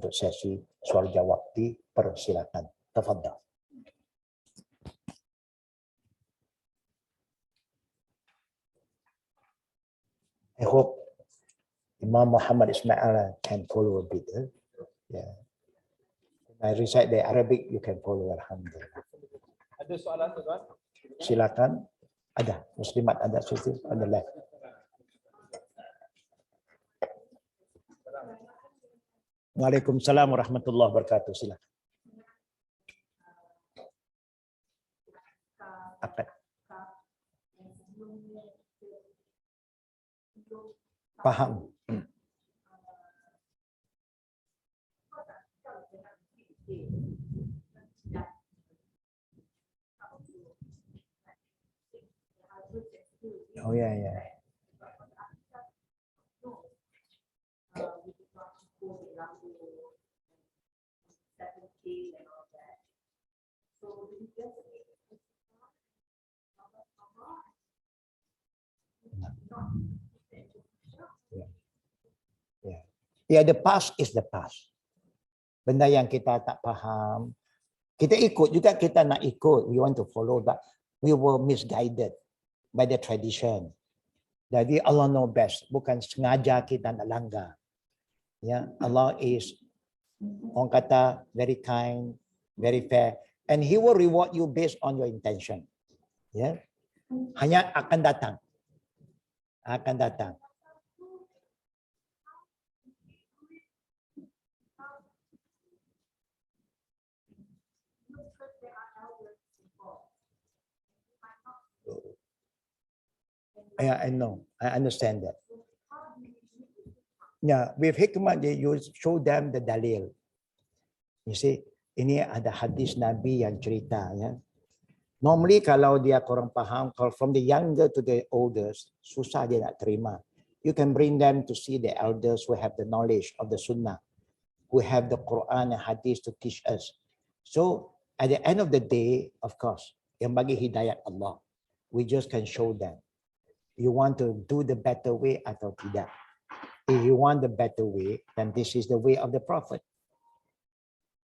untuk sesi soal jawab dipersilakan. Tafadhal. I hope Imam Muhammad Ismail can follow a bit. Yeah. I recite the Arabic, you can follow. Alhamdulillah. Ada soalan tuan? Silakan. Ada. Muslimat ada situ. Ada left. Waalaikumsalam warahmatullahi wabarakatuh. Silakan. Apa? Paham. Oh ya ya. Ya, the past is the past. Benda yang kita tak faham, kita ikut juga, kita nak ikut, we want to follow, but we were misguided by the tradition. Jadi Allah know best, bukan sengaja kita nak langgar. Ya, Allah is, orang kata, very kind, very fair, and He will reward you based on your intention. Ya, hanya akan datang, akan datang. Yeah, I know. I understand that. Yeah, with hikmah, you show them the dalil. You see, ini ada hadis Nabi yang cerita. Ya. Normally kalau dia kurang faham, kalau from the younger to the oldest, susah dia nak terima. You can bring them to see the elders who have the knowledge of the sunnah, who have the Quran and hadith to teach us. So at the end of the day, of course, yang bagi hidayat Allah, we just can show them. You want to do the better way atau tidak. If you want the better way, then this is the way of the Prophet.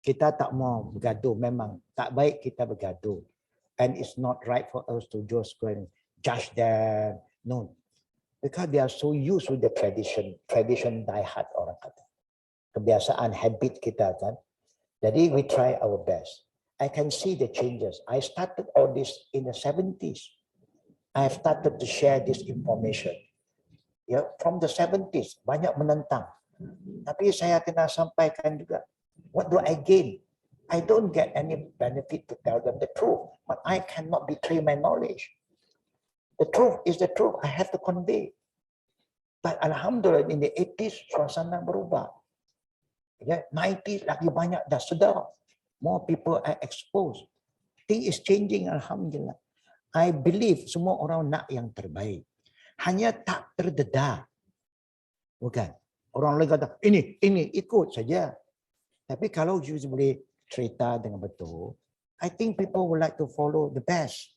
Kita tak mau bergaduh, memang tak baik kita bergaduh. And it's not right for us to just go and judge them. No. Because they are so used with the tradition. Tradition die hard, orang kata. Kebiasaan, habit kita kan. Jadi we try our best. I can see the changes. I started all this in the 70s. I have started to share this information. Ya, from the 70s, banyak menentang. Tapi saya kena sampaikan juga. What do I gain? I don't get any benefit to tell them the truth, but I cannot betray my knowledge. The truth is the truth. I have to convey. But Alhamdulillah, in the 80s, suasana berubah. Ya, 90s, lagi banyak dah sedar. More people are exposed. Thing is changing, Alhamdulillah. I believe semua orang nak yang terbaik. Hanya tak terdedah. Bukan. Orang lain kata, ini, ikut saja. Tapi kalau you boleh cerita dengan betul, I think people would like to follow the best.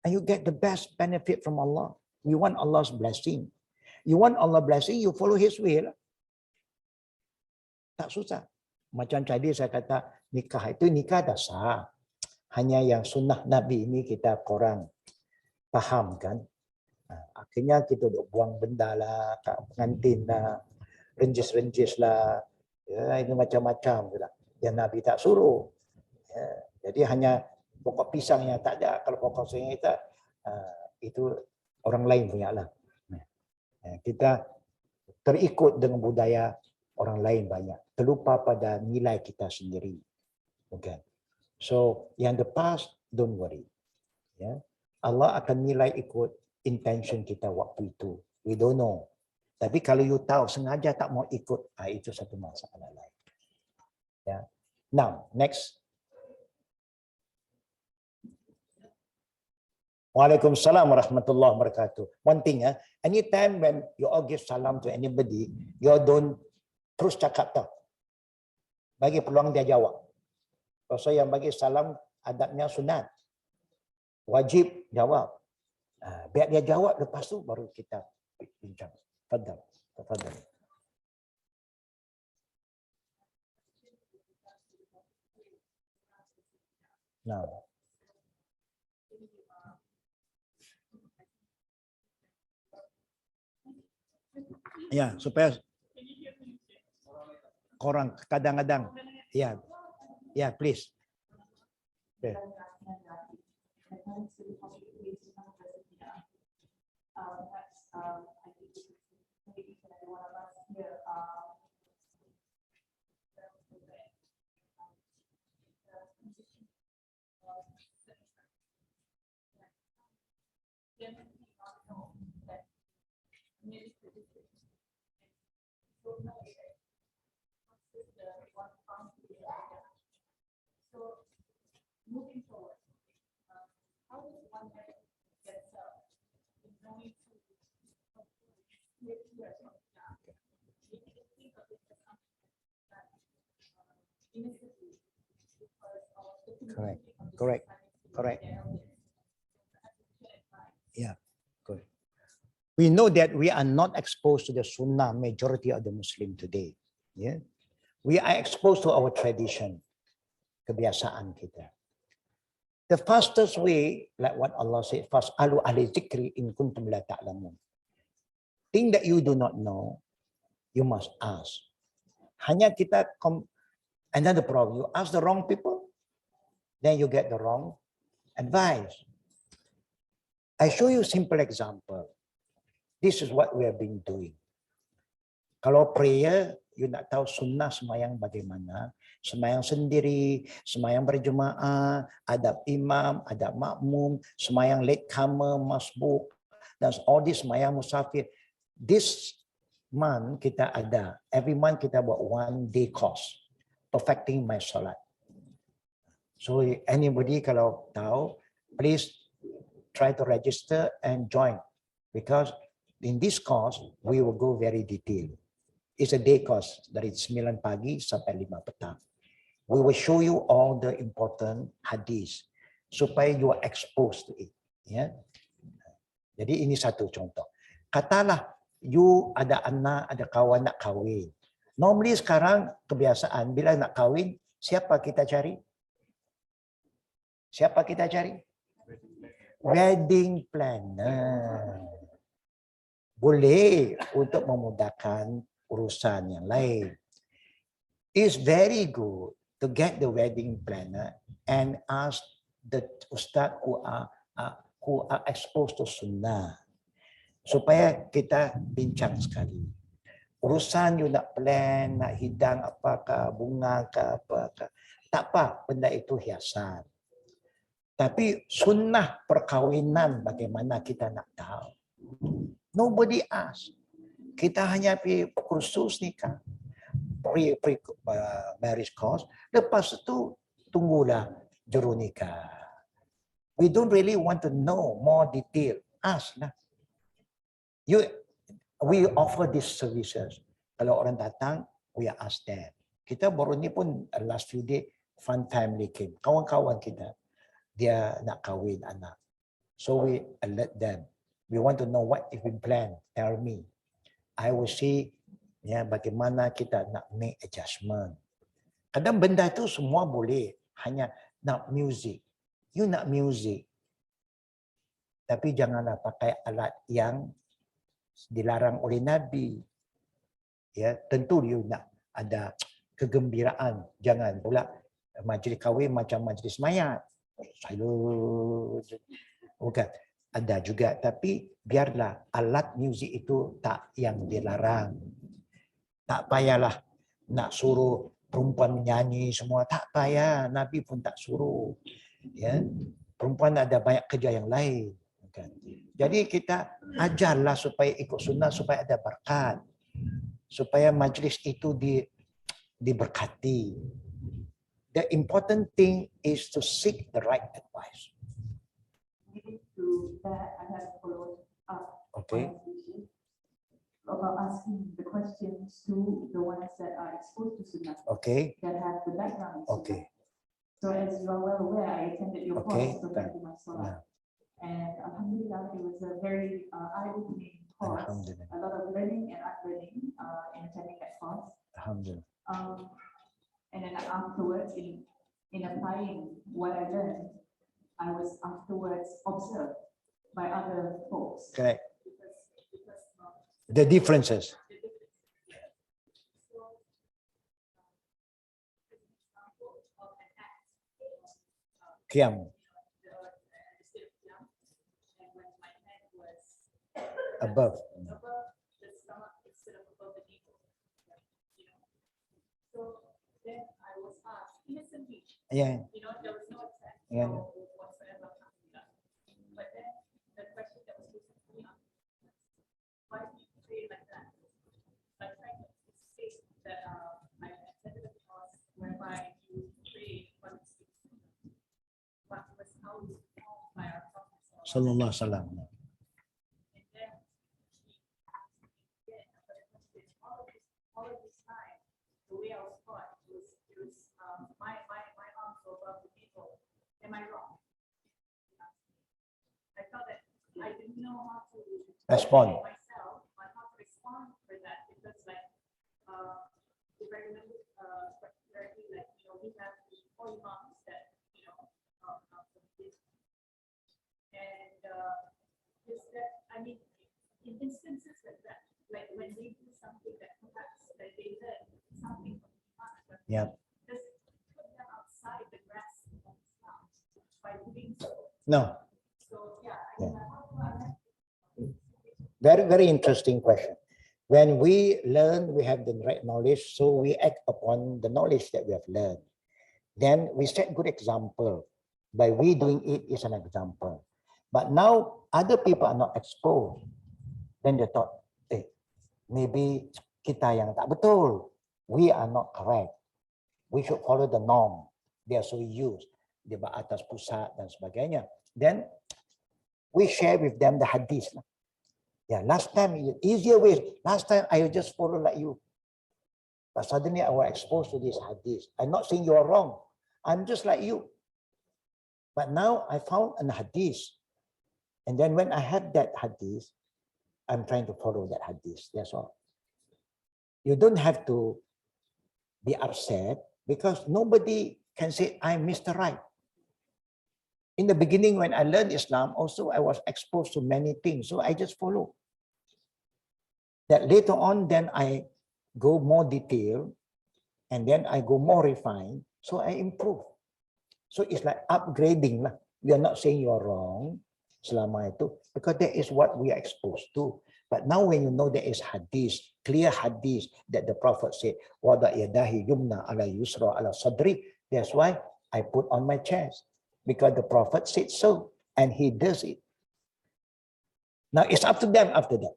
And you get the best benefit from Allah. You want Allah's blessing. You want Allah's blessing, you follow His way. Tak susah. Macam tadi saya kata, nikah itu nikah dah sah. Hanya yang sunnah Nabi ini kita kurang faham kan. Akhirnya kita duk buang benda lah, kat pengantin lah, renjis lah. Ya, ini macam-macam lah. Yang Nabi tak suruh. Ya, jadi hanya pokok pisang yang tak ada. Kalau pokok pisang kita, itu orang lain punya lah. Kita terikut dengan budaya orang lain banyak. Terlupa pada nilai kita sendiri. Okay. So, yang the past, don't worry. Ya. Allah akan nilai ikut intention kita waktu itu. We don't know. Tapi kalau you tahu, sengaja tak mau ikut, itu satu masalah lain. Ya. Now, next. Waalaikumsalam warahmatullahi wabarakatuh. One thing, anytime when you all give salam to anybody, you don't terus cakap tau. Bagi peluang dia jawab. Kalau yang bagi salam, adabnya sunat. Wajib jawab. Biar dia jawab, lepas tu baru kita bincang. Tafadhal. No. Ya, supaya korang kadang-kadang. Ya, ya, please. Okay. Correct. Yeah, correct. We know that we are not exposed to the Sunnah majority of the Muslim today. Yeah, we are exposed to our tradition, kebiasaan kita. The fastest way, like what Allah said, "Fas'alu ahli dzikri in kuntum la ta'lamun." Thing that you do not know, you must ask. Hanya kita another problem, you ask the wrong people, then you get the wrong advice. I show you a simple example. This is what we have been doing. Kalau prayer, you nak tahu sunnah semayang bagaimana, semayang sendiri, semayang berjemaah, adab imam, adab makmum, semayang latecomer, masbuk, dan all this semayang musafir. This month kita ada, every month kita buat 1 day course, perfecting my salat. So anybody kalau tahu, please try to register and join, because in this course we will go very detailed. It's a day course dari 9 pagi sampai 5 petang. We will show you all the important hadis supaya you are exposed to it. Ya. Jadi ini satu contoh. Katalah you ada anak, ada kawan nak kahwin. Normally sekarang kebiasaan bila nak kahwin, siapa kita cari? Siapa kita cari? Wedding planner. Boleh untuk memudahkan urusan yang lain. It's very good to get the wedding planner and ask the ustaz who are exposed to sunnah, supaya kita bincang sekali. Urusan you nak plan, nak hidang apakah, bunga ke apakah, tak apa, benda itu hiasan. Tapi sunnah perkahwinan bagaimana kita nak tahu? Nobody ask. Kita hanya pergi kursus nikah, marriage course. Lepas itu tunggulah juru nikah. We don't really want to know more detail. Ask lah. We offer these services. Kalau orang datang, we ask them. Kita baru ni pun last few days, fun family came. Kawan-kawan kita, dia nak kahwin anak. So we alert them. We want to know what is been planned. Tell me. I will see ya bagaimana kita nak make adjustment. Kadang benda itu semua boleh, hanya nak music. You nak music. Tapi janganlah pakai alat yang dilarang oleh Nabi. Ya, tentu you nak ada kegembiraan. Jangan pula majlis kahwin macam majlis mayat. Bukan. Ada juga, tapi biarlah alat muzik itu tak yang dilarang. Tak payahlah nak suruh perempuan menyanyi semua, tak payah. Nabi pun tak suruh. Ya, perempuan ada banyak kerja yang lain. Jadi kita ajarlah supaya ikut sunnah, supaya ada berkat, supaya majlis itu diberkati. The important thing is to seek the right advice. That I have followed up. Okay. About asking the questions to the ones that are exposed to Sunnah. Okay. That have the background. Okay. So as you are well aware, I attended your course, Okay. Perfecting My Salah. And Alhamdulillah, it was a very eye-opening course. A lot of learning and unlearning in attending that course. Alhamdulillah. And then afterwards, in in applying what I learned, I was afterwards observed by other folks. Correct. Because of The differences. the difference. So, an example of an act, Qiyam. instead of jump, and when my hand was Above. above the stomach instead of above the navel, you know. So then I was asked innocently, Yeah. there was no attack, Yeah. no whatsoever. But then the question that was posed to me, why do you pray like that? I tried to state that I attended a course whereby you pray what was how you call by our Prophet. Sallallahu alaihi wasallam. And then she asked me again another question. All of this time, the way I was taught was my arms were above the people. Am I wrong? I felt that I didn't know how to Respond. myself on how to respond for that because if I remember correctly, we have the 4 imams that and is that in instances like that, like when they do something that perhaps that they learn something from the imam, Yeah. does it put them outside the grasp of Islam by doing so? No. So yeah, Very, very interesting question. When we learn, we have the right knowledge, so we act upon the knowledge that we have learned. Then we set good example. By we doing it is an example. But now other people are not exposed. Then they thought, maybe kita yang tak betul. We are not correct. We should follow the norm. They are so used. Di atas pusat dan sebagainya. Then we share with them the hadith. Yeah, last time, easier way. Last time I just follow like you. But suddenly I was exposed to this hadith. I'm not saying you are wrong. I'm just like you. But now I found an hadith. And then when I have that hadith, I'm trying to follow that hadith. That's all. You don't have to be upset because nobody can say I'm Mr. Right. In the beginning, when I learned Islam, also I was exposed to many things. So I just follow. That later on, then I go more detailed and then I go more refined. So I improve. So it's like upgrading. We are not saying you are wrong selama itu because that is what we are exposed to. But now when you know there is hadith, clear hadith that the Prophet said, wada yadahi yumna ala yusra ala sadri. That's why I put on my chest because the Prophet said so and he does it. Now it's up to them after that.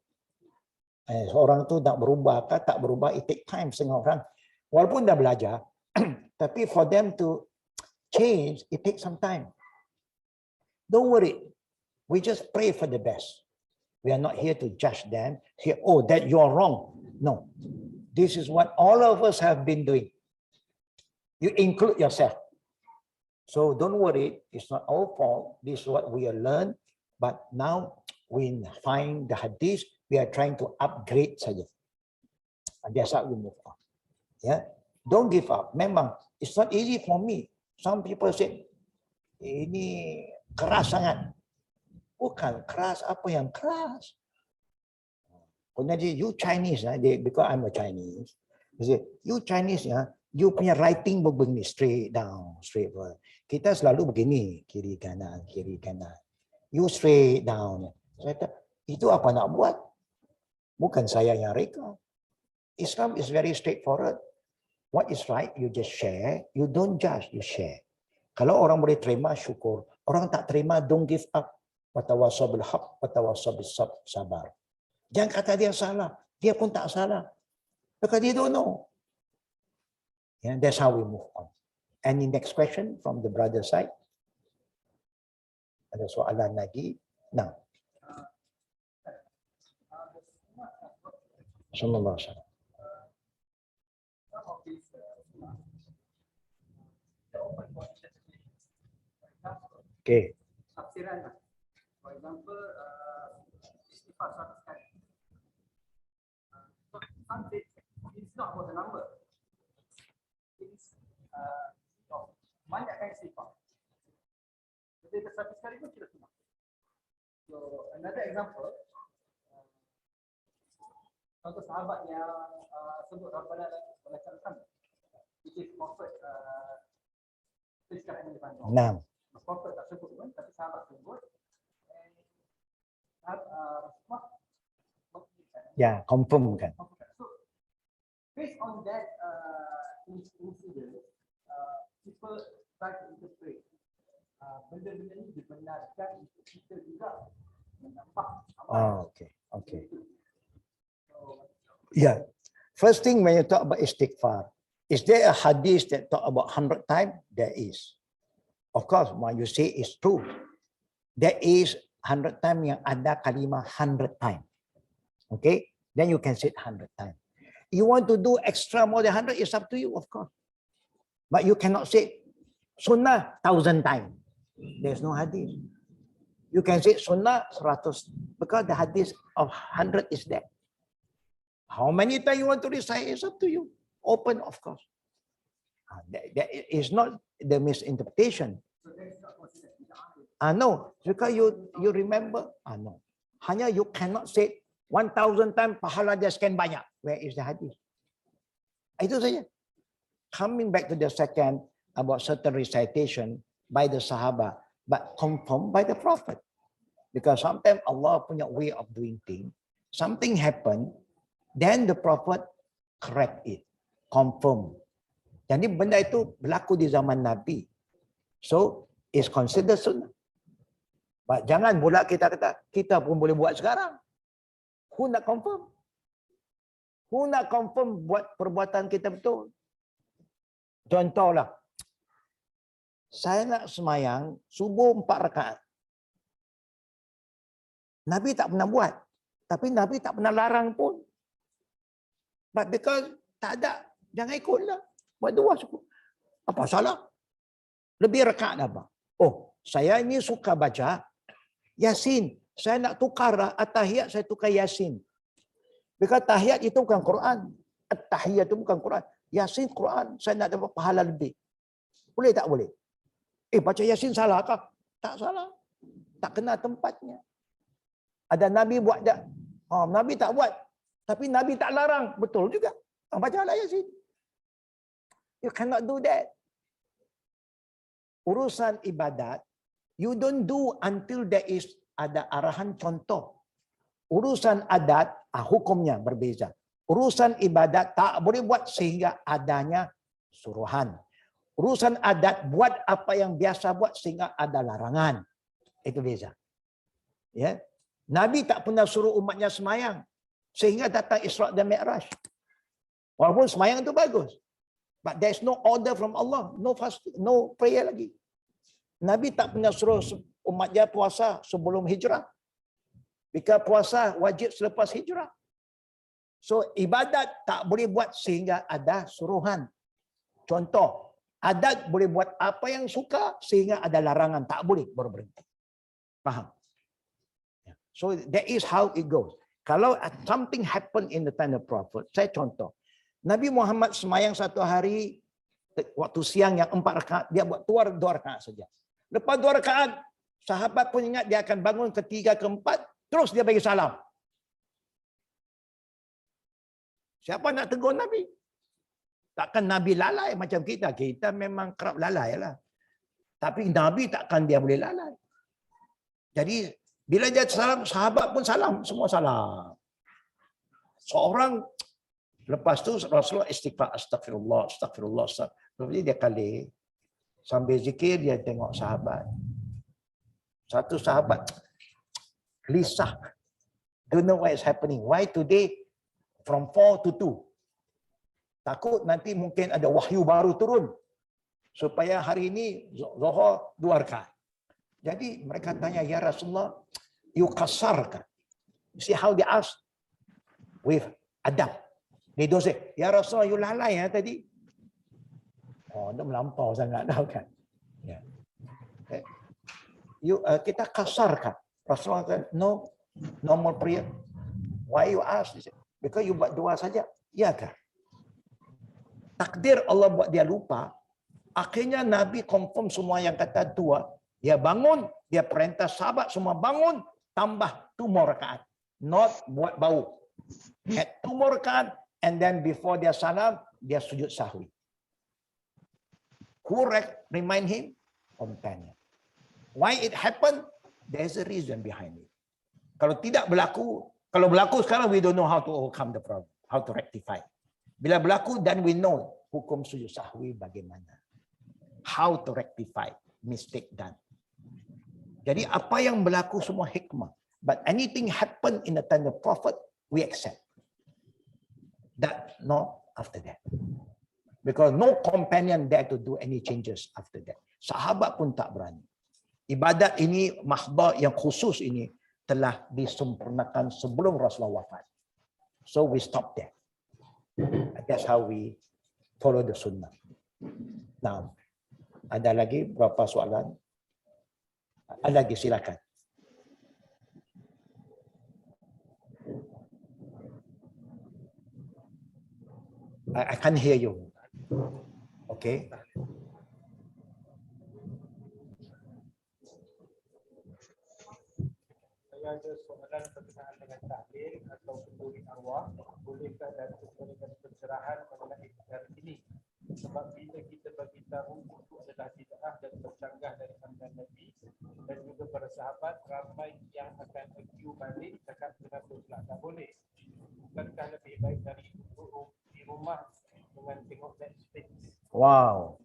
Orang tu nak berubah ke tak berubah, it take time setengah orang. Walaupun dah belajar, tapi for them to change, it takes some time. Don't worry. We just pray for the best. We are not here to judge them. Here, oh, that you're wrong. No. This is what all of us have been doing. You include yourself. So don't worry. It's not our fault. This is what we have learned. But now we find the hadith. We are trying to upgrade saja. And that's how we move on. Yeah. Don't give up. Memang, it's not easy for me. Some people say, ini keras sangat. Bukan keras, apa yang keras? You Chinese, because I'm a Chinese. You say, you Chinese, you punya writing begini, straight down, straight forward. Kita selalu begini, kiri kanan, kiri kanan. You straight down. Saya kata, itu apa nak buat? Bukan saya yang reka. Islam is very straightforward. What is right, you just share. You don't judge, you share. Kalau orang boleh terima, syukur. Orang tak terima, don't give up. Watawassaw bil haqq, watawassaw bis sabar. Jangan kata dia salah. Dia pun tak salah. Because they don't know. Yeah, that's how we move on. Any next question from the brother side? Ada soalan lagi? Now. Sallallahu alaihi wasallam. Okay. Tafsiran. For example, istighfar 100 kali. Something it's not about the number. It's banyak akan istighfar. Jadi satu sekali pun tidak sunat. So another example, contoh sahabat yang sebut Rabbana wa lakal hamd, which is Prophet Rizkan Ibn Ibrahim. Nah, Prophet tak sebut pun, tapi sahabat sebut. And Rasulullah ya, confirm kan. So based on that incident, people try to interpret benda-benda ni dibenarkan untuk kita juga menambah amal. Oh, okay, okay. So, Yeah. First thing when you talk about istighfar, is there a hadith that talk about 100 times? There is. Of course, what you say is true. There is 100 times yang ada kalimah 100 times. Okay? Then you can say 100 times. You want to do extra more than 100, it's up to you, of course. But you cannot say sunnah 1,000 times. There's no hadith. You can say sunnah 100 because the hadith of 100 is there. How many times you want to recite is up to you. Open, of course. That is not the misinterpretation. so that is not considered bid'ah. No, because you remember. No. Hanya you cannot say 1,000 times pahala dia sekian banyak. Where is the hadith? Itu saja. Coming back to the second about certain recitation by the Sahaba, but confirmed by the Prophet. Because sometimes Allah punya way of doing things. Something happened, then the Prophet correct it, confirm. Jadi benda itu berlaku di zaman Nabi. So, it's considered sunnah. But jangan pula kita kata, kita pun boleh buat sekarang. Who nak confirm? Who nak confirm buat perbuatan kita betul? Contohlah, saya nak semayang subuh 4 rakaat. Nabi tak pernah buat. Tapi Nabi tak pernah larang pun. But because tak ada, jangan ikutlah. Buat 2 cukup. Apa salah? Lebih rakaat apa? Oh, saya ini suka baca Yasin. Saya nak tukar at-tahiyat, saya tukar Yasin. Because tahiyat itu bukan Quran. At-tahiyat itu bukan Quran. Yasin Quran, saya nak dapat pahala lebih. Boleh tak boleh? Baca Yasin salah kah? Tak salah. Tak kena tempatnya. Ada Nabi buat tak? Nabi tak buat. Tapi Nabi tak larang. Betul juga. Bacalah Yasin. You cannot do that. Urusan ibadat, you don't do until there is ada arahan contoh. Urusan adat, hukumnya berbeza. Urusan ibadat tak boleh buat sehingga adanya suruhan. Urusan adat buat apa yang biasa buat sehingga ada larangan. Itu beza. Ya. Nabi tak pernah suruh umatnya semayang sehingga datang Isra dan Mi'raj. Walaupun semayang itu bagus. But there is no order from Allah, no fast, no prayer lagi. Nabi tak pernah suruh umatnya puasa sebelum hijrah. Because puasa wajib selepas hijrah. So ibadat tak boleh buat sehingga ada suruhan. Contoh, adat boleh buat apa yang suka sehingga ada larangan. Tak boleh, baru berhenti. Faham? So that is how it goes. Kalau something happen in the time of Prophet, saya contoh. Nabi Muhammad semayang satu hari, waktu siang yang 4 rakaat, dia buat 2 rakaat saja. Lepas 2 rakaat, sahabat pun ingat dia akan bangun ketiga, keempat, terus dia bagi salam. Siapa nak tegur Nabi? Takkan Nabi lalai macam kita. Kita memang kerap lalai lah. Tapi Nabi takkan dia boleh lalai. Jadi, bila dia salam, sahabat pun salam. Semua salam. Seorang, lepas tu Rasulullah istighfar. Astagfirullah, astagfirullah, astagfirullah. Lepas dia kali, sambil zikir, dia tengok sahabat. Satu sahabat, gelisah. Don't know what is happening. Why today? From 4 to 2. Takut nanti mungkin ada wahyu baru turun. Supaya hari ini Zuhur 2 rakaat. Jadi mereka tanya, ya Rasulullah, you kasarkan. See how they ask? With adab. They don't say, ya Rasulullah, you lalai ya tadi. Oh, dia melampau sangat dah kan. Yeah. Kita kasarkan. Rasulullah kata, no, normal prayer. Why you ask? Because you buat 2 saja. Ya kan? Takdir Allah buat dia lupa. Akhirnya Nabi confirm semua yang kata dua. Dia bangun, dia perintah sahabat semua bangun, tambah 2 more rakaat. Not buat bau. Had 2 more rakaat, and then before dia salam, dia sujud sahwi. Who remind him? Companion. Why it happened? There's a reason behind it. Kalau tidak berlaku, kalau berlaku sekarang, we don't know how to overcome the problem, how to rectify. Bila berlaku, then we know hukum sujud sahwi bagaimana. How to rectify mistake done. Jadi apa yang berlaku semua hikmah. But anything happen in the time of Prophet, we accept. That not after that. Because no companion dare to do any changes after that. Sahabat pun tak berani. Ibadat ini, mahdah yang khusus ini, telah disempurnakan sebelum Rasulullah wafat. So we stop there. That's how we follow the sunnah. Now, ada lagi berapa soalan? Ada lagi, silakan. I can't hear you. Okay. Saya ada soalan berkenaan dengan tahlil atau kenduri arwah. Bolehkah dan memberikan pencerahan mengenai perkara ini? Sebab bila kita bagi tahu itu adalah bid'ah dan bercanggah dari pandangan Nabi dan juga para sahabat, ramai yang akan argue balik cakap kenapa pula tak boleh. Bukankah lebih baik dari di rumah dengan tengok Netflix? Wow.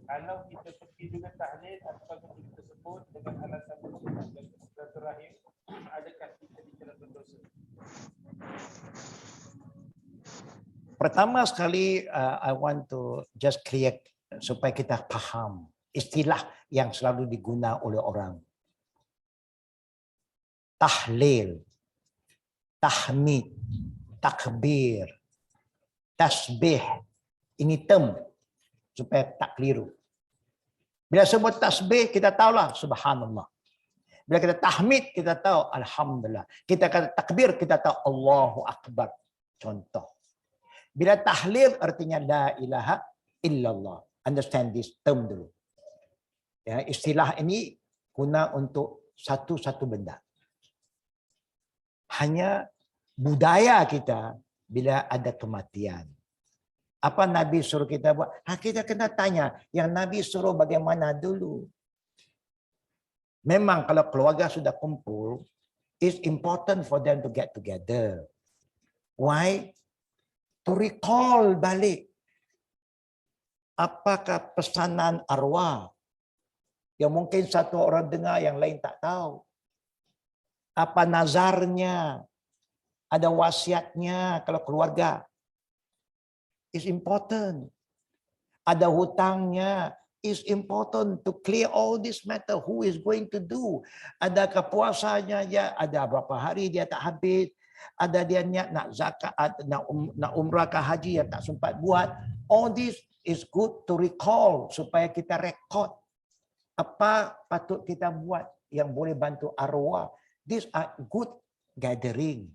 Kalau kita pergi juga tahlil atau kenduri tersebut dengan alasan bersunat dan silaturahim, adakah kita dijerat berdosa? Pertama sekali, I want to just clear supaya kita faham istilah yang selalu digunakan oleh orang. Tahlil, tahmid, takbir, tasbih. Ini term supaya tak keliru. Bila sebut tasbih, kita tahulah subhanallah. Bila kita tahmid, kita tahu alhamdulillah. Kita kata takbir, kita tahu Allahu akbar. Contoh. Bila tahlil artinya la ilaha illallah. Understand this term dulu. Ya, istilah ini guna untuk satu-satu benda. Hanya budaya kita bila ada kematian. Apa Nabi suruh kita buat? Kita kena tanya, yang Nabi suruh bagaimana dulu? Memang kalau keluarga sudah kumpul, it's important for them to get together. Why? To recall balik apakah pesanan arwah yang mungkin satu orang dengar yang lain tak tahu. Apa nazarnya, ada wasiatnya kalau keluarga. It's important. Ada hutangnya. It's important to clear all this matter. Who is going to do? Adakah puasanya ya? Ada berapa hari dia tak habis? Ada dia niat nak zakat, nak umrah ke haji yang tak sempat buat. All this is good to recall supaya kita rekod apa patut kita buat yang boleh bantu arwah. These are good gathering.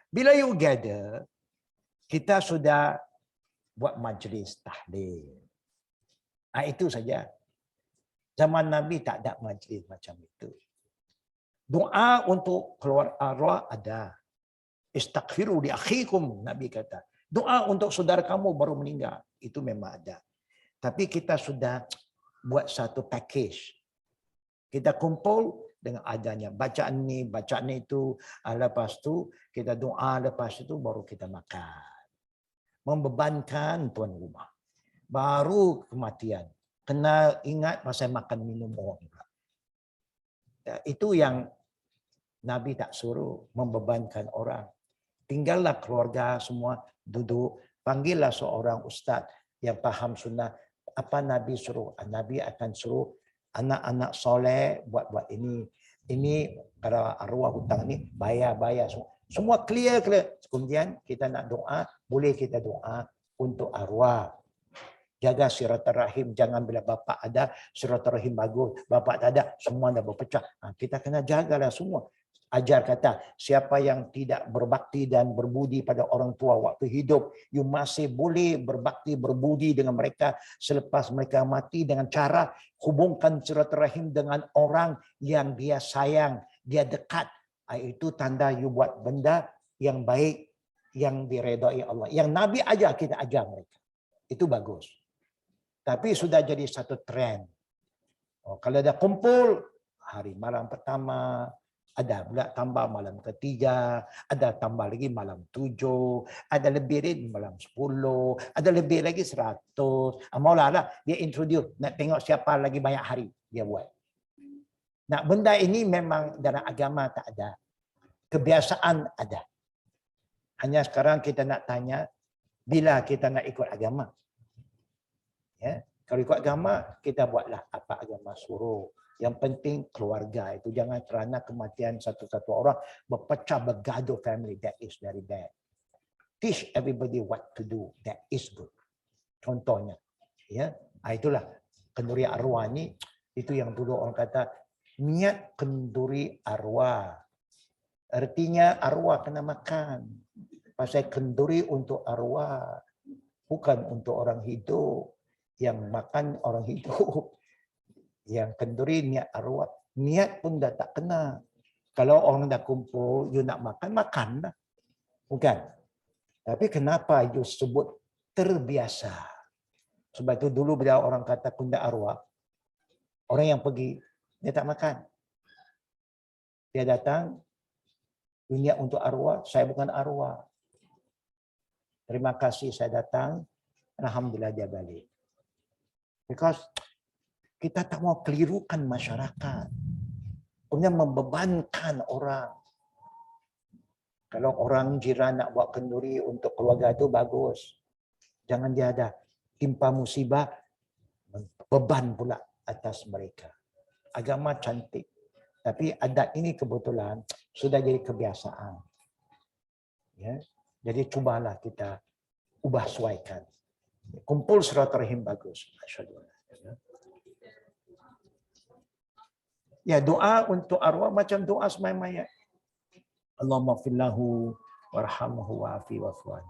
Bila you gather, kita sudah buat majlis tahlil. Itu saja. Zaman Nabi tak ada majlis macam itu. Doa untuk keluar arwah ada. Istaghfiru li akhikum, Nabi kata. Doa untuk saudara kamu baru meninggal. Itu memang ada. Tapi kita sudah buat satu package. Kita kumpul dengan adanya bacaan ni, bacaan itu. Lepas tu kita doa, lepas itu baru kita makan. Membebankan tuan rumah. Baru kematian. Kena ingat masa makan minum orang. Itu yang Nabi tak suruh membebankan orang. Tinggallah keluarga semua duduk. Panggillah seorang ustaz yang faham sunnah. Apa Nabi suruh? Nabi akan suruh anak-anak soleh buat ini. Ini kalau arwah hutang ni bayar semua. Semua clear. Kemudian kita nak doa, boleh kita doa untuk arwah. Jaga silaturahim, jangan bila bapa ada silaturahim bagus, bapa tak ada semua dah berpecah. Kita kena jagalah semua. Ajar kata, siapa yang tidak berbakti dan berbudi pada orang tua waktu hidup, you masih boleh berbakti, berbudi dengan mereka selepas mereka mati dengan cara hubungkan silaturahim dengan orang yang dia sayang, dia dekat. Itu tanda you buat benda yang baik, yang diredai Allah. Yang Nabi ajar, kita ajar mereka. Itu bagus. Tapi sudah jadi satu trend. Kalau ada kumpul, hari malam pertama, ada pula tambah malam ketiga, ada tambah lagi malam 7, ada lebih lagi malam 10, ada lebih lagi 100. Maulah lah, dia introduce, nak tengok siapa lagi banyak hari dia buat. Nah, benda ini memang dalam agama tak ada. Kebiasaan ada. Hanya sekarang kita nak tanya, bila kita nak ikut agama? Ya, kalau ikut agama, kita buatlah apa agama suruh. Yang penting keluarga itu. Jangan kerana kematian satu-satu orang berpecah bergaduh family. That is very bad. Teach everybody what to do. That is good. Contohnya. Ya, itulah kenduri arwah ni. Itu yang dulu orang kata, niat kenduri arwah. Artinya arwah kena makan. Pasal kenduri untuk arwah. Bukan untuk orang hidup. Yang makan orang hidup. Yang kenduri niat arwah, niat pun dah tak kena. Kalau orang dah kumpul, you nak makan, makanlah. Bukan. Tapi kenapa you sebut terbiasa? Sebab itu dulu bila orang kata kunda arwah, orang yang pergi, dia tak makan. Dia datang, you niat untuk arwah, saya bukan arwah. Terima kasih saya datang, alhamdulillah dia balik. Because kita tak mau kelirukan masyarakat. Kemudian membebankan orang. Kalau orang jiran nak buat kenduri untuk keluarga itu bagus. Jangan dia ada timpa musibah, beban pula atas mereka. Agama cantik. Tapi adat ini kebetulan sudah jadi kebiasaan. Ya, jadi cubalah kita ubah suaikan. Kumpul silaturahim bagus. Masyaallah. Ya, doa untuk arwah macam doa sembahyang mayat. Allahumma fillahu warhamhu wa'afi wa'fu'an.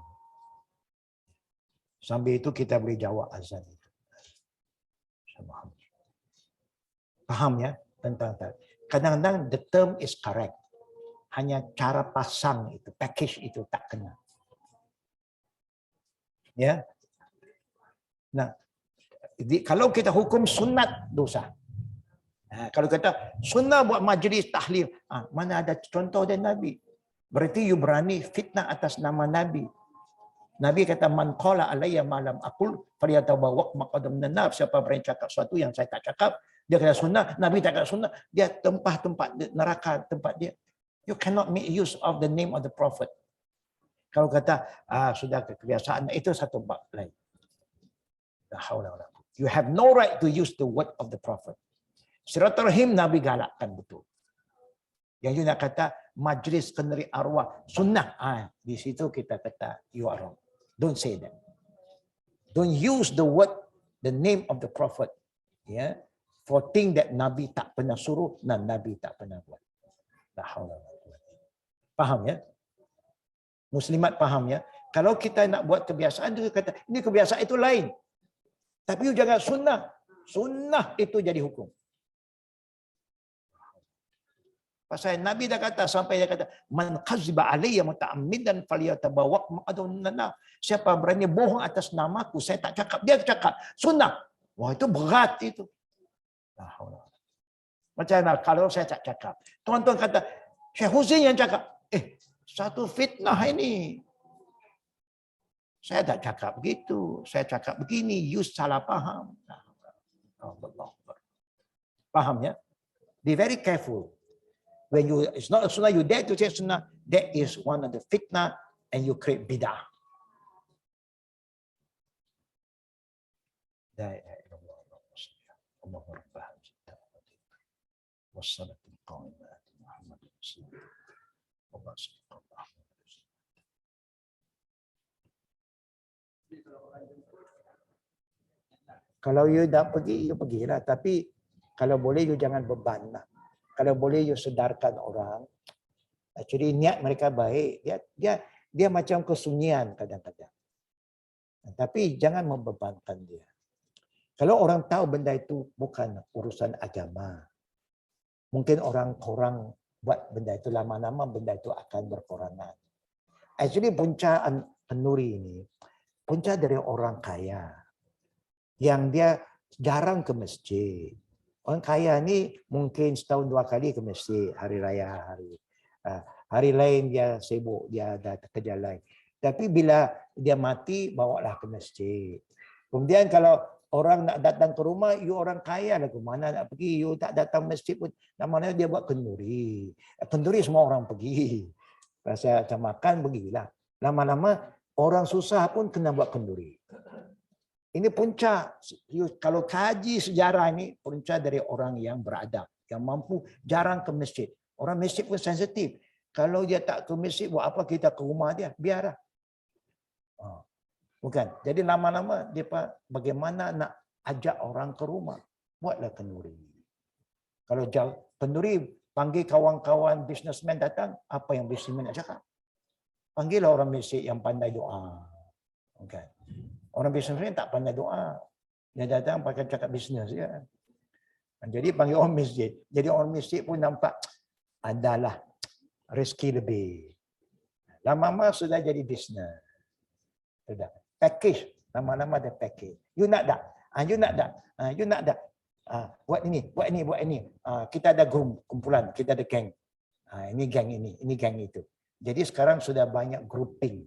Sambil itu kita boleh jawab azan itu. Faham ya tentang tadi. Kadang-kadang the term is correct. Hanya cara pasang itu, package itu tak kena. Ya. Nah, kalau kita hukum sunat dosa. Kalau kata sunnah buat majlis tahlil, mana ada contoh dari Nabi? Berarti you berani fitnah atas nama Nabi. Nabi kata man qala alayya ma lam aqul falyatabawwa maqadam minan nar. Siapa berani cakap sesuatu yang saya tak cakap, dia kata sunnah, Nabi tak kata sunnah, dia tempat neraka tempat dia. You cannot make use of the name of the prophet. Kalau kata sudah kebiasaan, itu satu bab lain. La haula wala quwwata. You have no right to use the word of the prophet. Silaturahim Nabi galakkan betul. Yang you nak kata majlis kenduri arwah sunnah, di situ kita kata you are wrong. Don't say that. Don't use the word, the name of the prophet, yeah, for thing that Nabi tak pernah suruh dan Nabi tak pernah buat. Faham ya? Muslimat faham ya? Kalau kita nak buat kebiasaan, dia kata ini kebiasaan itu lain. Tapi you jangan sunnah. Sunnah itu jadi hukum. Pasal Nabi dah kata, sampai dia kata, man qaziba alayya muta'ammidan falyatabawwa maq'adahu minan nar. Siapa berani bohong atas namaku, saya tak cakap, dia cakap sunnah. Wah, itu berat itu. Macam mana kalau saya tak cakap? Tuan-tuan kata, Syekh Husin yang cakap, satu fitnah ini. Saya tak cakap begitu, saya cakap begini, you salah faham. Faham ya? Be very careful. When you it's not a sunnah, you dare to say sunnah, that is one of the fitnah and you create bid'ah. La ilaha illallah Allahu rabbah wassalatul qaimat Muhammad rasulullah wa sallallahu. Kalau you dah pergi, you pergilah. Tapi kalau boleh you jangan beban lah. Kalau boleh you sedarkan orang, Actually niat mereka baik, dia macam kesunyian kadang-kadang. Tapi jangan membebankan dia. Kalau orang tahu benda itu bukan urusan agama, mungkin orang kurang buat benda itu, lama-lama benda itu akan berkurangan. Actually punca An-Nuri ini, punca dari orang kaya yang dia jarang ke masjid. Orang kaya ni mungkin setahun 2 kali ke masjid, hari raya, hari lain dia sibuk, dia ada kerja lain. Tapi bila dia mati, bawalah ke masjid. Kemudian kalau orang nak datang ke rumah, you orang kaya lah, ke mana nak pergi, you tak datang masjid pun, mana dia buat kenduri. Kenduri semua orang pergi. Rasa macam makan, pergilah. Lama-lama orang susah pun kena buat kenduri. Ini punca, kalau kaji sejarah ini, punca dari orang yang beradab, yang mampu jarang ke masjid. Orang masjid pun sensitif. Kalau dia tak ke masjid, buat apa kita ke rumah dia? Biarlah. Bukan. Jadi lama-lama dia bagaimana nak ajak orang ke rumah. Buatlah kenduri. Kalau kenduri, panggil kawan-kawan businessman datang, apa yang businessman nak cakap? Panggillah orang masjid yang pandai doa. Bukan. Orang businessman tak pandai doa. Dia datang pakai cakap bisnes. Ya. Jadi panggil orang masjid. Jadi orang masjid pun nampak adalah rezeki lebih. Lama-lama sudah jadi bisnes. Sudah. Package. Lama-lama ada package. You nak tak? You nak tak? You nak tak? Buat ini, buat ini, buat ini. Kita ada kumpulan, kita ada geng. Ini geng ini geng itu. Jadi sekarang sudah banyak grouping.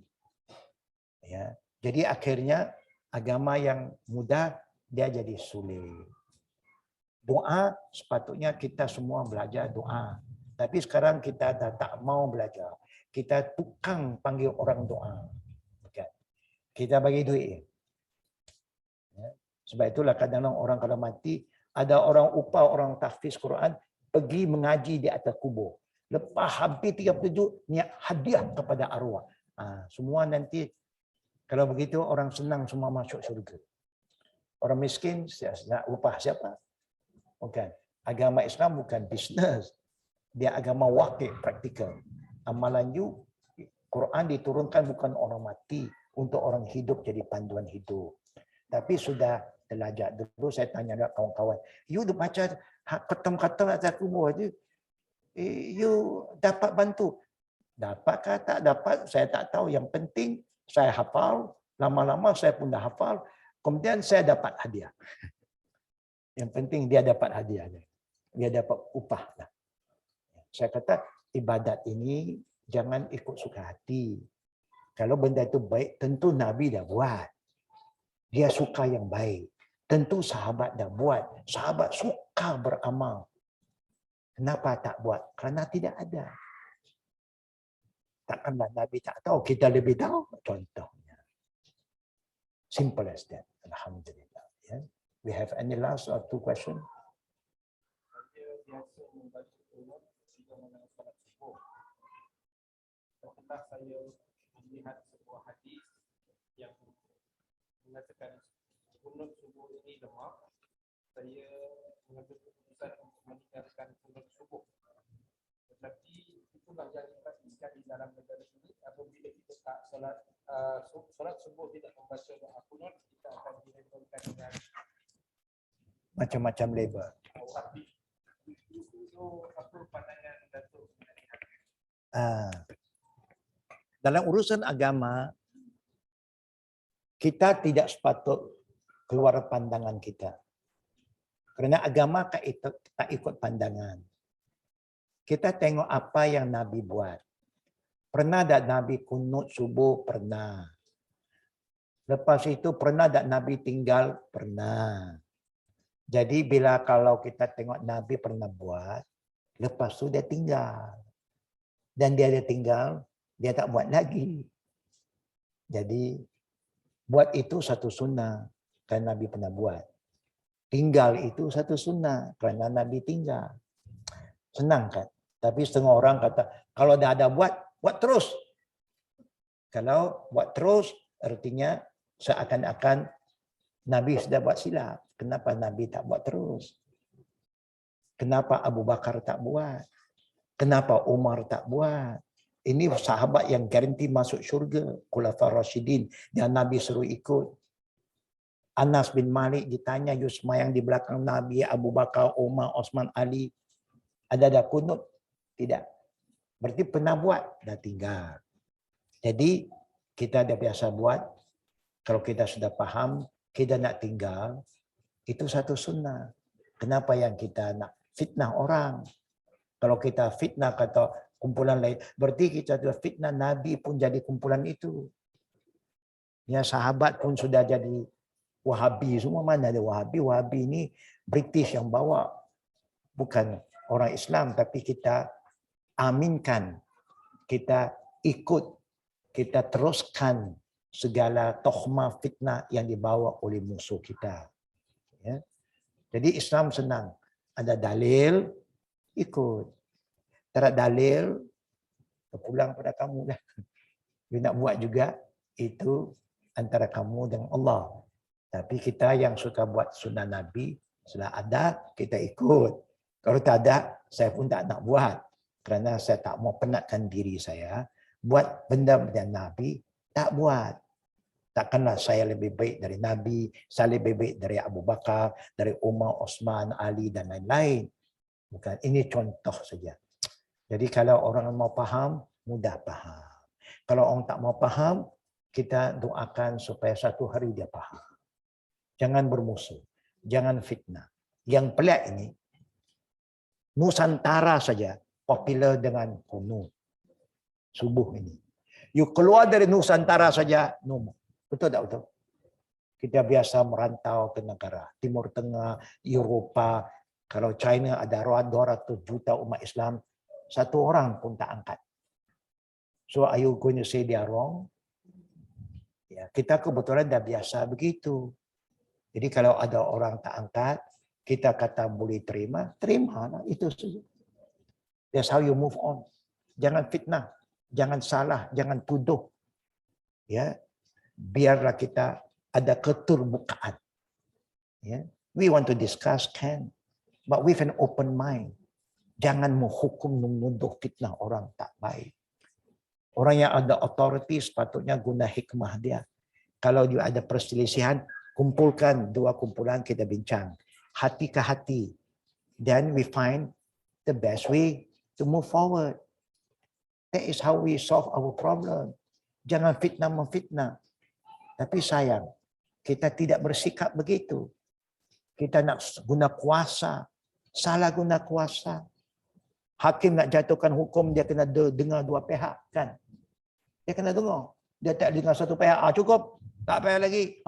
Ya. Jadi akhirnya agama yang mudah dia jadi sulit. Doa sepatutnya kita semua belajar doa. Tapi sekarang kita dah tak mau belajar. Kita tukang panggil orang doa. Kita bagi duit. Ya. Sebab itulah kadang-kadang orang kalau mati, ada orang upah orang tahfiz Quran pergi mengaji di atas kubur. Lepas hampir 37 niat hadiah kepada arwah. Semua nanti kalau begitu orang senang semua masuk syurga. Orang miskin nak upah siapa? Bukan. Agama Islam bukan bisnes. Dia agama wakil, praktikal. Amalan you, Quran diturunkan bukan orang mati, untuk orang hidup jadi panduan hidup. Tapi sudah belajar. Dulu saya tanya kawan-kawan, you baca khatam-khatam atas kubur aja, you dapat bantu. Dapatkah tak dapat, saya tak tahu. Yang penting saya hafal, lama-lama saya pun dah hafal, kemudian saya dapat hadiah. Yang penting dia dapat hadiah. Dia dapat upah. Saya kata, ibadat ini jangan ikut suka hati. Kalau benda itu baik, tentu Nabi dah buat. Dia suka yang baik. Tentu sahabat dah buat. Sahabat suka beramal. Kenapa tak buat? Kerana tidak ada. Takkanlah Nabi tak tahu, kita lebih tahu. Contohnya. Simple as that. Alhamdulillah. Yeah. We have any last or 2 questions? Saya biasa membaca Quran jika mengenai salat subuh. Setelah saya melihat sebuah hadis yang mengatakan kunut subuh ini lemah, saya mengambil keputusan untuk meninggalkan kunut subuh. Tetapi itulah yang dipastikan di dalam negara ini, apabila kita tak solat subuh tidak membaca doa kunut, kita akan dilabelkan dengan Macam-macam label. wahbi. Itu apa pandangan Datuk mengenai hal ini? Dalam urusan agama, kita tidak sepatut keluar pandangan kita. Kerana agama tak ikut pandangan. Kita tengok apa yang Nabi buat. Pernah tak Nabi kunut subuh? Pernah. Lepas itu pernah tak Nabi tinggal? Pernah. Jadi bila kalau kita tengok Nabi pernah buat, lepas tu dia tinggal. Dan dia tinggal, dia tak buat lagi. Jadi buat itu satu sunnah kerana Nabi pernah buat. Tinggal itu satu sunnah kerana Nabi tinggal. Senang kan? Tapi setengah orang kata, kalau dah ada buat terus. Kalau buat terus, artinya seakan-akan Nabi sudah buat silap. Kenapa Nabi tak buat terus? Kenapa Abu Bakar tak buat? Kenapa Umar tak buat? Ini sahabat yang garanti masuk syurga. Khulafaur Rasyidin. Dan Nabi suruh ikut. Anas bin Malik ditanya, you semayang di belakang Nabi, Abu Bakar, Umar, Osman, Ali. Ada kunut? Tidak. Berarti pernah buat, dah tinggal. Jadi kita dah biasa buat. Kalau kita sudah faham, kita nak tinggal, itu satu sunnah. Kenapa yang kita nak fitnah orang? Kalau kita fitnah kata kumpulan lain, berarti kita sudah fitnah Nabi pun jadi kumpulan itu. Ya, sahabat pun sudah jadi Wahabi. Semua mana ada Wahabi? Wahabi ini British yang bawa. Bukan orang Islam, tapi kita aminkan. Kita ikut. Kita teruskan segala tohmah fitnah yang dibawa oleh musuh kita. Ya. Jadi Islam senang. Ada dalil, ikut. Tak ada dalil, pulang pada kamu dah. You nak buat juga, itu antara kamu dengan Allah. Tapi kita yang suka buat sunnah Nabi, sudah ada, kita ikut. Kalau tak ada, saya pun tak nak buat. Kerana saya tak mau penatkan diri saya. Buat benda-benda Nabi, tak buat. Takkanlah saya lebih baik dari Nabi, saya lebih baik dari Abu Bakar, dari Umar, Osman, Ali dan lain-lain. Bukan, ini contoh saja. Jadi kalau orang mau faham, mudah faham. Kalau orang tak mau faham, kita doakan supaya satu hari dia faham. Jangan bermusuh, jangan fitnah. Yang pelik ini, Nusantara saja popular dengan kuno. Subuh ini. You keluar dari Nusantara saja, no. Betul tak betul? Kita biasa merantau ke negara Timur Tengah, Eropah. Kalau China ada 200 juta umat Islam, satu orang pun tak angkat. So are you going to say they are wrong? Ya, kita kebetulan dah biasa begitu. Jadi kalau ada orang tak angkat, kita kata boleh terima, terimalah, itu saja. That's how you move on. Jangan fitnah, jangan salah, jangan tuduh. Ya, biarlah kita ada keterbukaan. Ya, we want to discuss can, but with an open mind. Jangan menghukum, menuduh, fitnah orang tak baik. Orang yang ada authority sepatutnya guna hikmah dia. Kalau dia ada perselisihan, kumpulkan dua kumpulan, kita bincang. Hati ke hati. Then we find the best way to move forward. That is how we solve our problem. Jangan fitnah memfitnah. Tapi sayang, kita tidak bersikap begitu. Kita nak guna kuasa. Salah guna kuasa. Hakim nak jatuhkan hukum, dia kena dengar dua pihak. Kan? Dia kena dengar. Dia tak dengar satu pihak. Cukup. Tak payah lagi.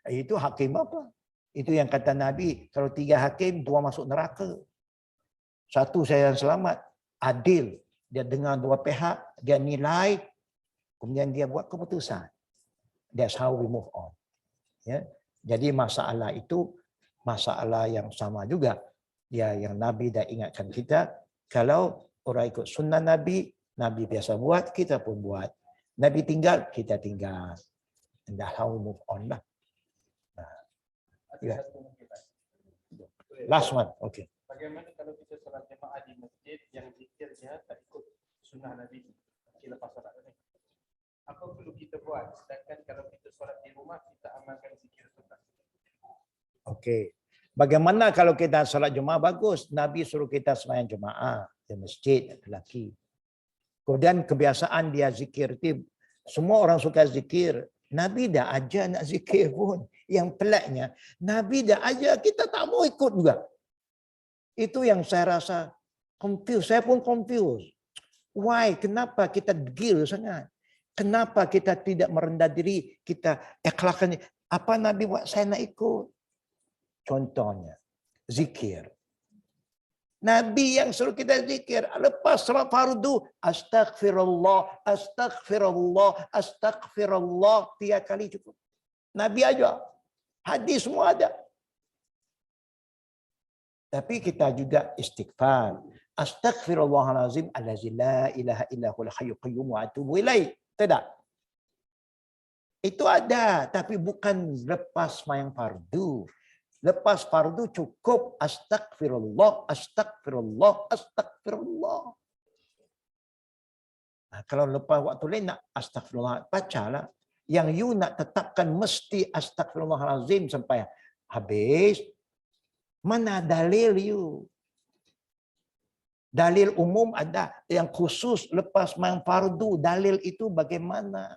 Itu hakim apa? Itu yang kata Nabi, kalau 3 hakim, 2 masuk neraka. 1 saya yang selamat. Adil. Dia dengar 2 pihak, dia nilai, kemudian dia buat keputusan. That's how we move on. Ya. Jadi masalah itu, masalah yang sama juga. Ya, yang Nabi dah ingatkan kita, kalau orang ikut sunnah Nabi, Nabi biasa buat, kita pun buat. Nabi tinggal, kita tinggal. And that's how we move on lah. Ya. Last one, okay. Bagaimana kalau kita solat jemaah di masjid yang zikirnya tak ikut sunnah Nabi lepas solat ini? Apa perlu kita buat? Sedangkan kalau kita solat di rumah, kita amalkan zikir sunnah. Okey. Bagaimana kalau kita solat Jumaat? Bagus. Nabi suruh kita sembahyang Jumaat di masjid lelaki. Kemudian kebiasaan dia zikir. Semua orang suka zikir. Nabi dah ajar nak zikir pun. Yang peliknya, Nabi dah ajar, kita tak mau ikut juga. Itu yang saya rasa confused. Saya pun confused. Why? Kenapa kita degil sangat? Kenapa kita tidak merendah diri? Kita ikhlaskan. Apa Nabi buat saya nak ikut? Contohnya, zikir. Nabi yang suruh kita zikir. Lepas salat fardu, astagfirullah, astagfirullah, astagfirullah. 3 kali cukup. Nabi ajar. Hadis semua ada. Tapi kita juga istighfar. Astaghfirullahalazim allazi la ilaha illa huwal hayyul qayyum wa atubu ilaih. Tidak. Itu ada, tapi bukan lepas sembahyang fardu. Lepas fardu cukup astagfirullah, astagfirullah, astagfirullah. Kalau lepas waktu lain nak astagfirullah, bacalah. Yang you nak tetapkan mesti astagfirullahalazim sampai habis. Mana dalil you? Dalil umum ada, yang khusus lepas main fardu, dalil itu bagaimana?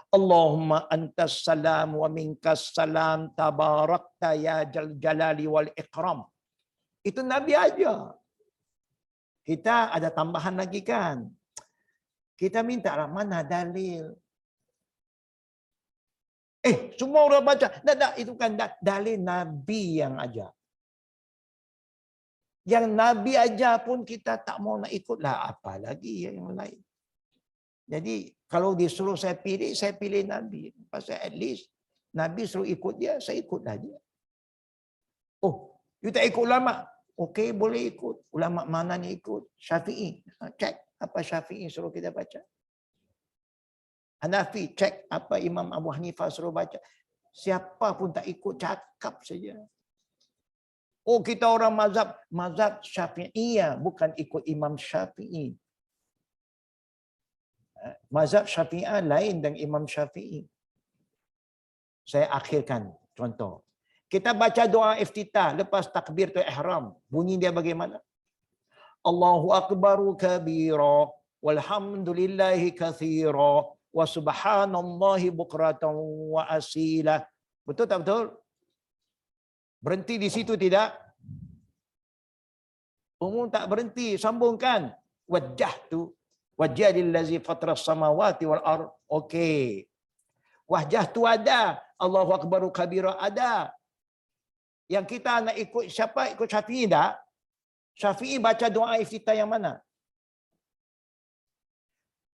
Allahumma antas salam wa minkas salam tabarakta ya jalali wal ikram. Itu Nabi aja. Kita ada tambahan lagi kan? Kita minta lah, mana dalil? Semua orang baca. Tak, itu kan dalil Nabi yang ajar. Yang Nabi ajar pun kita tak mau nak ikutlah, apa lagi yang lain. Jadi kalau disuruh saya pilih Nabi. Pasal at least Nabi suruh ikut dia, saya ikutlah dia. Oh, you tak ikut ulama? Okey, boleh ikut. Ulama mana ni ikut? Syafi'i. Cek apa Syafi'i suruh kita baca. Hanafi, cek apa Imam Abu Hanifah suruh baca. Siapa pun tak ikut, cakap saja. Oh, kita orang mazhab Syafi'iyah, bukan ikut Imam Syafi'i. Mazhab Syafi'iyah lain dengan Imam Syafi'i. Saya akhirkan contoh. Kita baca doa iftitah lepas takbiratul ihram. Bunyi dia bagaimana? Allahu akbaru kabira walhamdulillahi katsira wa subhanallahi bukratan wa asila. Betul tak betul? Berhenti di situ tidak? Umum tak berhenti, sambungkan. Wajjahtu wajjahil ladzi fatras samawati wal ard. Okey. Wajjahtu ada, Allahu akbaru kabira ada. Yang kita nak ikut siapa? Ikut Syafi'i tak? Syafi'i baca doa iftitah yang mana?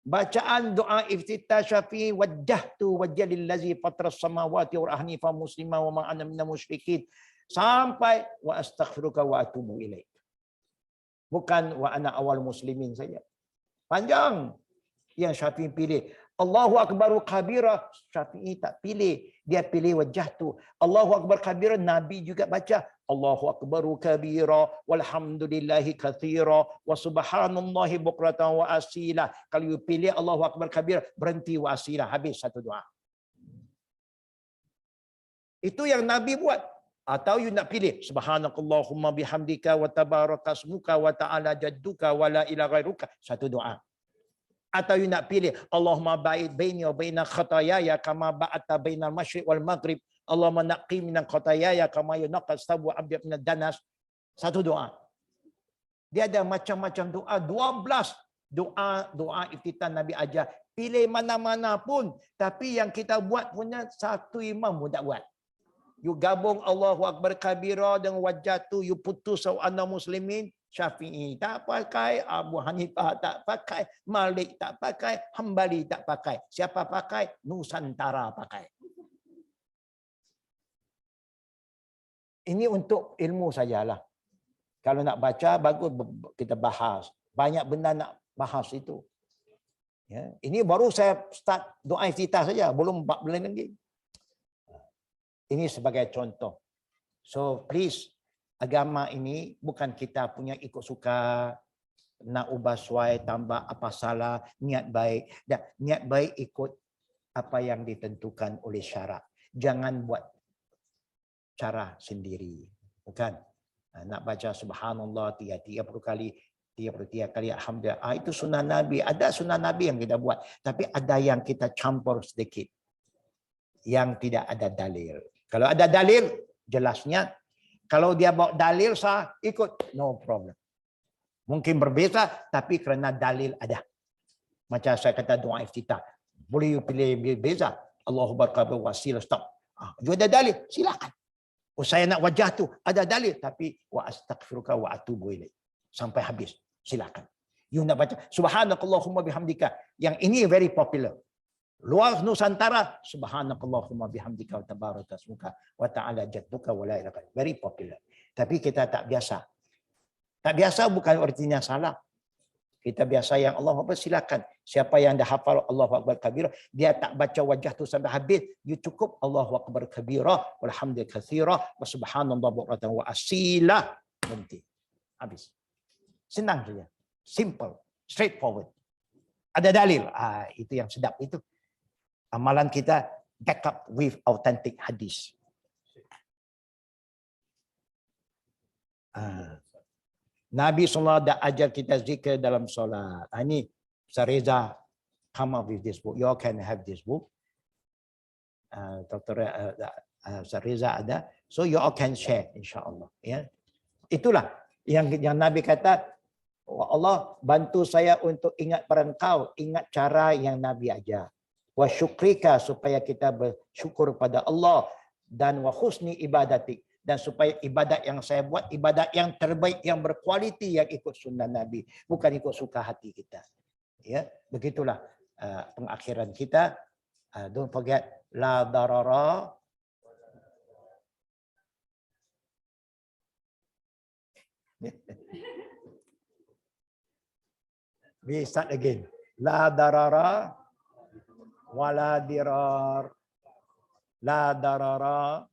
Bacaan doa iftitah Syafi'i, wajjahtu wajjahil ladzi fatras samawati wal ardi fa musliman wa ma ana minal musyrikin. Sampai wa astaghfiruka wa atubu ilaik. Bukan wa ana awal muslimin saja. Panjang. Yang Syafi'i pilih. Allahu akbaru kabira. Syafi'i tak pilih. Dia pilih wajjahtu. Allahu akbar kabira. Nabi juga baca. Allahu akbaru kabira. Walhamdulillahi katsira. Wa subhanallahi bukratan wa asila. Kalau you pilih Allahu akbar kabira, berhenti wa asila. Habis satu doa. Itu yang Nabi buat. Atau you nak pilih subhanakallahumma bihamdika wa tabarakasmuka wa ta'ala jadduka wa la ilaha ghairuka, satu doa. Atau you nak pilih Allahumma ba'id baini wa baina khataayaya kama ba'ata bainal masyriq wal maghrib, Allahumma naqqi minal khataayaya kama yunqqa as-sabu abyad minad danas, satu doa. Dia ada macam-macam doa, 12 doa iftitah Nabi ajar. Pilih mana-mana pun, tapi yang kita buat punya satu imam pun tak buat. You gabung Allahu akbar kabira dengan wajjatu, you putus ana muslimin. Syafi'i tak pakai, Abu Hanifah tak pakai, Malik tak pakai, Hambali tak pakai. Siapa pakai? Nusantara pakai. Ini untuk ilmu sajalah. Kalau nak baca, bagus kita bahas. Banyak benda nak bahas itu. Ya, ini baru saya start doa iftitah saja, belum 4 bulan lagi. Ini sebagai contoh. So please, agama ini bukan kita punya ikut suka, nak ubah suai, tambah apa salah, niat baik. Dan niat baik ikut apa yang ditentukan oleh syarak. Jangan buat cara sendiri. Bukan. Nak baca subhanallah 30 kali, 33 kali alhamdulillah. Itu sunnah Nabi. Ada sunnah Nabi yang kita buat. Tapi ada yang kita campur sedikit. Yang tidak ada dalil. Kalau ada dalil, jelasnya. Kalau dia bawa dalil sah, ikut. No problem. Mungkin berbeza, tapi kerana dalil ada. Macam saya kata doa iftitah. Boleh you pilih beza. Allahu barakabu wasilah, stop. You ada dalil, silakan. Oh, saya nak wajah tu, ada dalil. Tapi wa astaghfiruka wa atubu ilaik. Sampai habis, silakan. You nak baca, subhanakallahumma bihamdika. Yang ini very popular. Luar Nusantara, subhanakallahumma bihamdika wa tabarakasmuka wa ta'ala jadduka wa la ilaha. Very popular. Tapi kita tak biasa. Tak biasa bukan artinya salah. Kita biasa yang Allah Akbar, silakan. Siapa yang dah hafal Allahu Akbar kabira, dia tak baca wajah tu sampai habis, you cukup Allahu Akbar kabira walhamdulillah katsira wa subhanallah bukratan wa asila. Berhenti. Habis. Senang saja. Simple. Straightforward. Ada dalil. Itu yang sedap itu. Amalan kita back up with authentic hadis. Nabi SAW dah ajar kita zikir dalam solat. Ini Sareza come up with this book. You all can have this book. Dr. Sareza ada. So you all can share insyaAllah. Ya. Itulah yang Nabi kata, Allah bantu saya untuk ingat pada engkau, ingat cara yang Nabi ajar. Wa syukrika, supaya kita bersyukur pada Allah, dan wa husni ibadatik, dan supaya ibadat yang saya buat ibadat yang terbaik, yang berkualiti, yang ikut sunnah Nabi, bukan ikut suka hati kita. Ya, begitulah pengakhiran kita. Don't forget la darara we start again. La darara wala dirar. La darara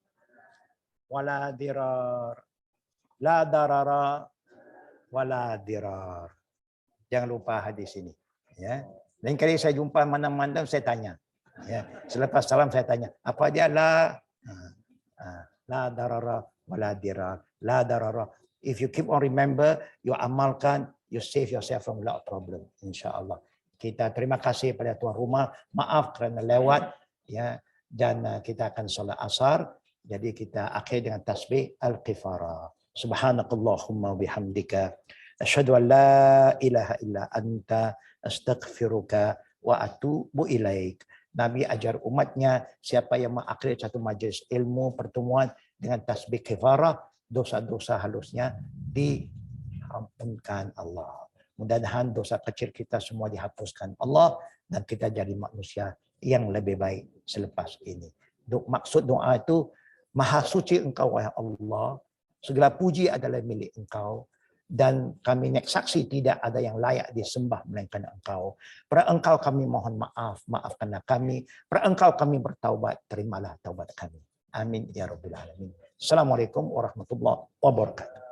wala dirar. La darara wala dirar. Jangan lupa hadis ini. Ya. Lain kali saya jumpa mana-mana saya tanya. Ya. Selepas salam saya tanya, apa dia la? La darara wala dirar. La darara. If you keep on remember, you amalkan, you save yourself from a lot of problem. InsyaAllah. Kita terima kasih pada tuan rumah. Maaf kerana lewat. Ya. Dan kita akan solat asar. Jadi kita akhir dengan tasbih al-qifara. Subhanakallahumma bihamdika. Asyhadu an la ilaha illa anta astaghfiruka wa atubu ilaik. Nabi ajar umatnya, siapa yang mengakhiri satu majlis ilmu pertemuan dengan tasbih qifara, dosa-dosa halusnya diampunkan Allah. Mudah-mudahan dosa kecil kita semua dihapuskan Allah dan kita jadi manusia yang lebih baik selepas ini. Maksud doa itu, Maha suci Engkau wahai Allah, segala puji adalah milik Engkau, dan kami saksi tidak ada yang layak disembah melainkan Engkau. Pada Engkau kami mohon maaf, maafkanlah kami. Pada Engkau kami bertaubat, terimalah taubat kami. Amin ya Rabbil Alamin. Assalamualaikum warahmatullahi wabarakatuh.